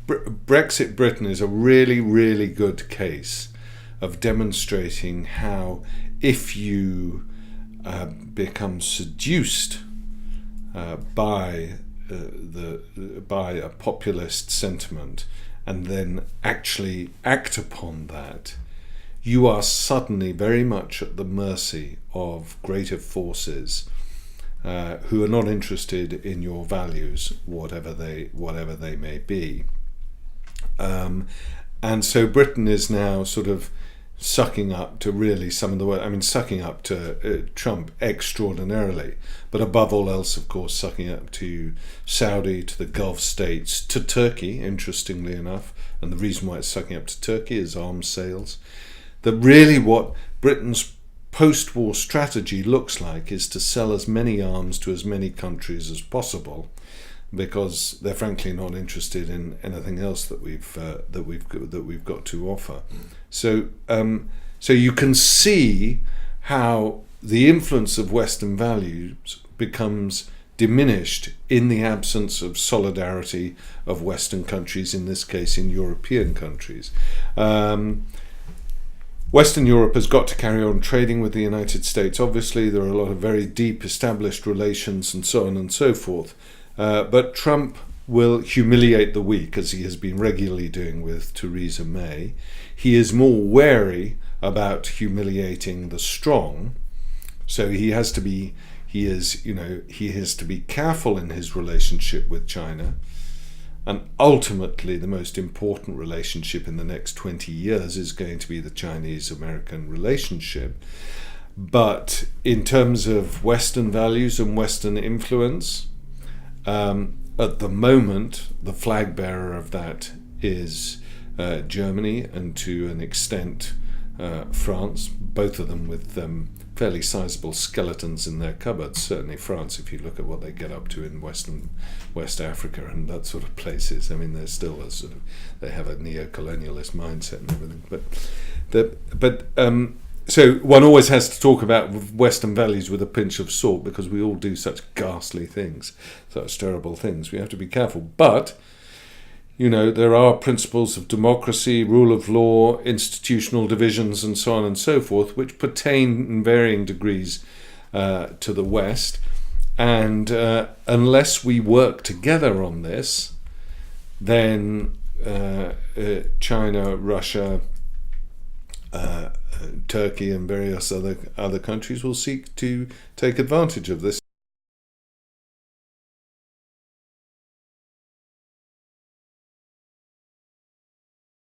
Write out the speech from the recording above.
Brexit Britain is a really, really good case of demonstrating how, if you become seduced by a populist sentiment and then actually act upon that, you are suddenly very much at the mercy of greater forces who are not interested in your values, whatever they may be. And so Britain is now sort of sucking up to really some of the work. I mean, sucking up to Trump extraordinarily, but above all else, of course, sucking up to Saudi, to the Gulf states, to Turkey, interestingly enough. And the reason why it's sucking up to Turkey is arms sales. That really what Britain's post-war strategy looks like is to sell as many arms to as many countries as possible, because they're frankly not interested in anything else that we've got to offer. So you can see how the influence of Western values becomes diminished in the absence of solidarity of Western countries, in this case in European countries. Western Europe has got to carry on trading with the United States. Obviously, there are a lot of very deep established relations and so on and so forth. But Trump will humiliate the weak, as he has been regularly doing with Theresa May. He is more wary about humiliating the strong, so he has to be careful in his relationship with China. And ultimately, the most important relationship in the next 20 years is going to be the Chinese-American relationship. But in terms of Western values and Western influence, at the moment, the flag bearer of that is Germany, and to an extent France, both of them with fairly sizable skeletons in their cupboards. Certainly France, if you look at what they get up to in West Africa and that sort of places. I mean, they're still they have a neo-colonialist mindset and everything. So one always has to talk about Western values with a pinch of salt, because we all do such ghastly things, such terrible things. We have to be careful. But, there are principles of democracy, rule of law, institutional divisions, and so on and so forth, which pertain in varying degrees to the West. And unless we work together on this, then China, Russia, Turkey and various other countries will seek to take advantage of this.